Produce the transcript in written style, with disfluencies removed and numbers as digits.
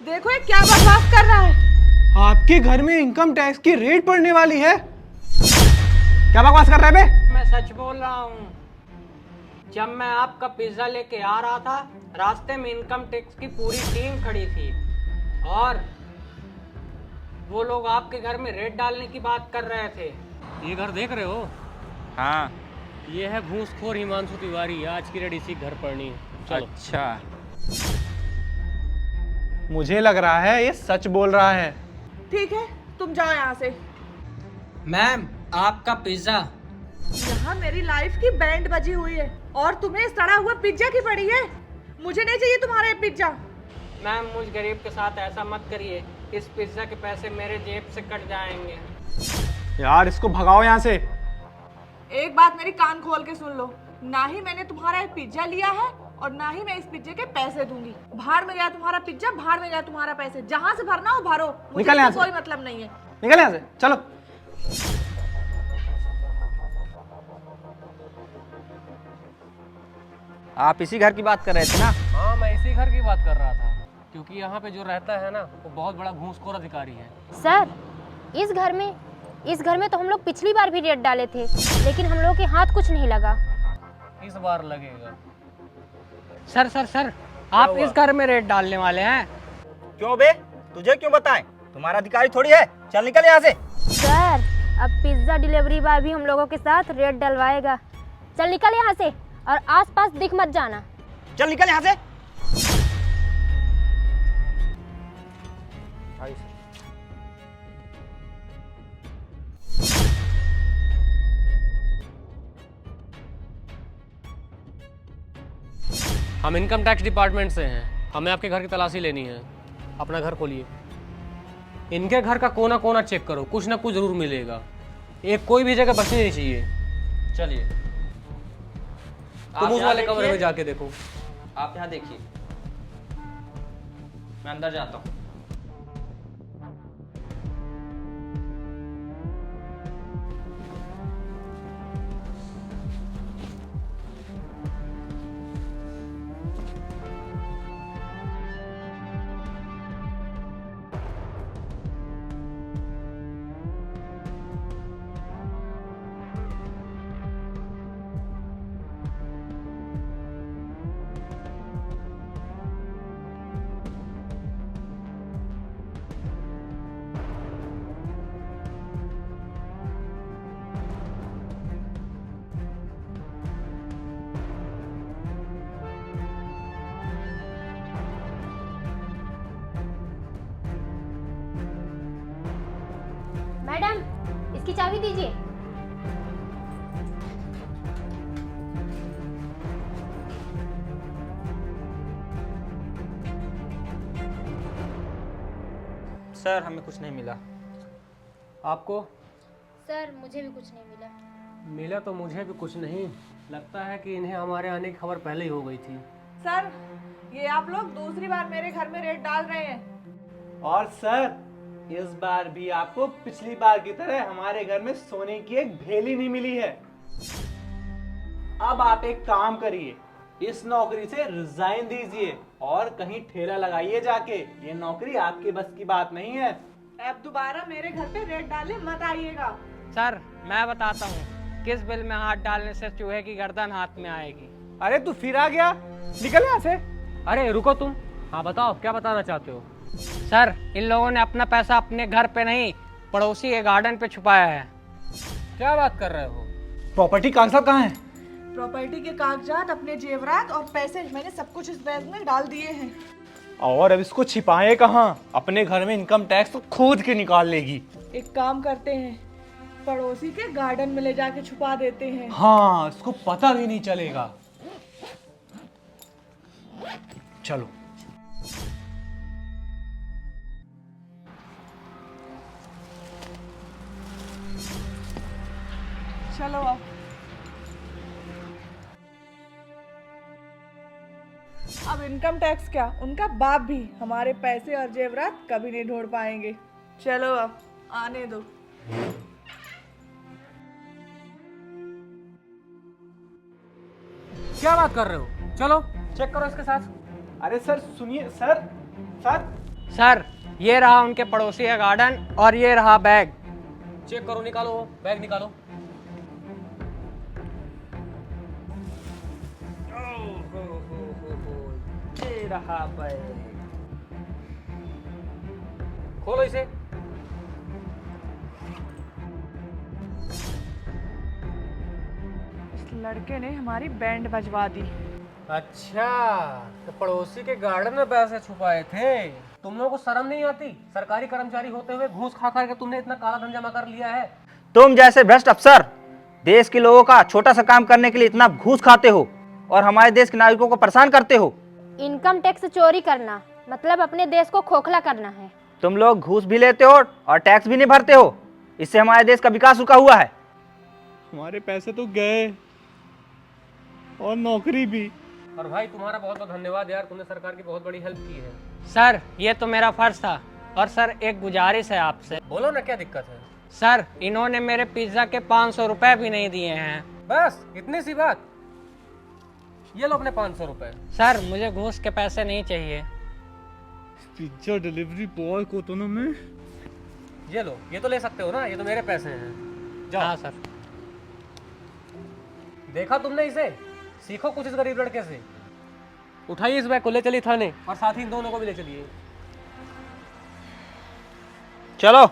देखो ये क्या बकवास कर रहा है। आपके घर में इनकम टैक्स की रेड पड़ने वाली है। क्या बकवास कर रहा है बे? मैं सच बोल रहा हूँ। जब मैं आपका पिज्जा लेके आ रहा था, रास्ते में इनकम टैक्स की पूरी टीम खड़ी थी और वो लोग आपके घर में रेड डालने की बात कर रहे थे। ये घर देख रहे हो? हाँ। ये है घूसखोर हिमांशु तिवारी। आज की रेड इसी घर पड़नी है। चलो। अच्छा, मुझे लग रहा है ये सच बोल रहा है। ठीक है, तुम जाओ यहाँ से। मैम, आपका पिज्जा। यहाँ मेरी लाइफ की बैंड बजी हुई है और तुम्हें सड़ा हुआ पिज्जा की पड़ी है। मुझे नहीं चाहिए तुम्हारा ये पिज्जा। मैम, मुझ गरीब के साथ ऐसा मत करिए। इस पिज्जा के पैसे मेरे जेब से कट जाएंगे। यार इसको भगाओ यहाँ से। एक बात मेरी कान खोल के सुन लो, ना ही मैंने तुम्हारा ये पिज्जा लिया है और ना ही मैं इस पिज्जे के पैसे दूंगी। भाड़ में गया तुम्हारा पिज्जा, भाड़ में गया तुम्हारा पैसे। जहाँ से भरना हो भरो, मुझे निकल यहाँ इससे से। कोई मतलब नहीं है। निकल यहाँ से, चलो। आप इसी घर की बात कर रहे थे ना? हाँ, मैं इसी घर की बात कर रहा था, क्योंकि यहाँ पे जो रहता है ना, वो बहुत बड़ा घूसखोर अधिकारी है। सर, इस घर में तो हम लोग पिछली बार भी रेड डाले थे, लेकिन हम लोग के हाथ कुछ नहीं लगा। इस बार लगेगा। सर सर सर, आप इस घर में रेड डालने वाले हैं? क्यों बे? तुझे क्यों बताएं? तुम्हारा अधिकारी थोड़ी है। चल निकल यहाँ से। सर, अब पिज्जा डिलीवरी बॉय भी हम लोगों के साथ रेड डलवाएगा। चल निकल यहाँ से और आसपास दिख मत जाना। चल निकल यहाँ से। हम इनकम टैक्स डिपार्टमेंट से हैं। हमें आपके घर की तलाशी लेनी है। अपना घर खोलिए। इनके घर का कोना कोना चेक करो, कुछ ना कुछ जरूर मिलेगा। एक कोई भी जगह बचनी नहीं चाहिए। चलिए, तुम उस वाले कमरे में जाके देखो। आप यहाँ देखिए, मैं अंदर जाता हूँ। मैडम, इसकी चाबी दीजिए। सर, हमें कुछ नहीं मिला। आपको? सर, मुझे भी कुछ नहीं मिला। मिला तो मुझे भी कुछ नहीं। लगता है कि इन्हें हमारे आने की खबर पहले ही हो गई थी। सर, ये आप लोग दूसरी बार मेरे घर में रेड डाल रहे हैं। और सर, इस बार भी आपको पिछली बार की तरह हमारे घर में सोने की एक भेली नहीं मिली है। अब आप एक काम करिए, इस नौकरी से रिजाइन दीजिए और कहीं ठेला लगाइए जाके। ये नौकरी आपके बस की बात नहीं है। अब दोबारा मेरे घर पे रेड डाले मत आइएगा। सर, मैं बताता हूँ किस बिल में हाथ डालने से चूहे की गर्दन हाथ में आएगी। अरे तू फिर आ गया, निकल यहाँ से। अरे रुको तुम। हाँ बताओ, क्या बताना चाहते हो? सर, इन लोगों ने अपना पैसा अपने घर पे नहीं, पड़ोसी के गार्डन पे छुपाया है। क्या बात कर रहे हो? प्रॉपर्टी कागजात कहाँ है? प्रॉपर्टी के कागजात, अपने जेवरात और पैसे मैंने सब कुछ इस बैग में डाल दिए हैं। और अब इसको छिपाए कहाँ? अपने घर में इनकम टैक्स तो खोद के निकाल लेगी। एक काम करते हैं, पड़ोसी के गार्डन में ले जाके छुपा देते हैं। हाँ, इसको पता भी नहीं चलेगा। चलो। चलो अब इनकम टैक्स क्या, उनका बाप भी हमारे पैसे और जेवरात कभी नहीं ढूंढ पाएंगे। चलो अब आने दो। क्या बात कर रहे हो? चलो चेक करो इसके साथ। अरे सर सुनिए, सर सर सर ये रहा उनके पड़ोसी का गार्डन और ये रहा बैग। चेक करो, निकालो वो बैग निकालो। ये रहा बैग। खोलो इसे। इस लड़के ने हमारी बैंड बजवा दी। अच्छा, तो पड़ोसी के गार्डन में पैसे छुपाए थे। तुम लोगों को शर्म नहीं आती? सरकारी कर्मचारी होते हुए घूस खा खा के तुमने इतना काला धन जमा कर लिया है। तुम जैसे भ्रष्ट अफसर देश के लोगों का छोटा सा काम करने के लिए इतना घूस खाते हो और हमारे देश के नागरिकों को परेशान करते हो। इनकम टैक्स चोरी करना मतलब अपने देश को खोखला करना है। तुम लोग घूस भी लेते हो और टैक्स भी नहीं भरते हो। इससे हमारे देश का विकास रुका हुआ है। हमारे पैसे तो गए और नौकरी भी। और भाई तुम्हारा बहुत बहुत धन्यवाद यार, तुमने सरकार की बहुत बड़ी हेल्प की है। सर ये तो मेरा फर्ज था। और सर एक गुजारिश है आपसे। बोलो ना, क्या दिक्कत है? सर इन्होंने मेरे पिज्ज़ा के 500 रुपए भी नहीं दिए हैं। बस इतनी सी बात। ये लो अपने 500 रुपए। सर मुझे घूस के पैसे नहीं चाहिए। पिज्जा डिलीवरी बॉय को तो ना मैं ये लो, ये तो ले सकते हो ना, ये तो मेरे पैसे हैं। जाओ। हाँ सर। देखा तुमने इसे? सीखो कुछ इस गरीब लड़के से। उठाइए इस बैग को, ले चलिए थाने और साथ ही इन दोनों को भी ले चलिए। चलो।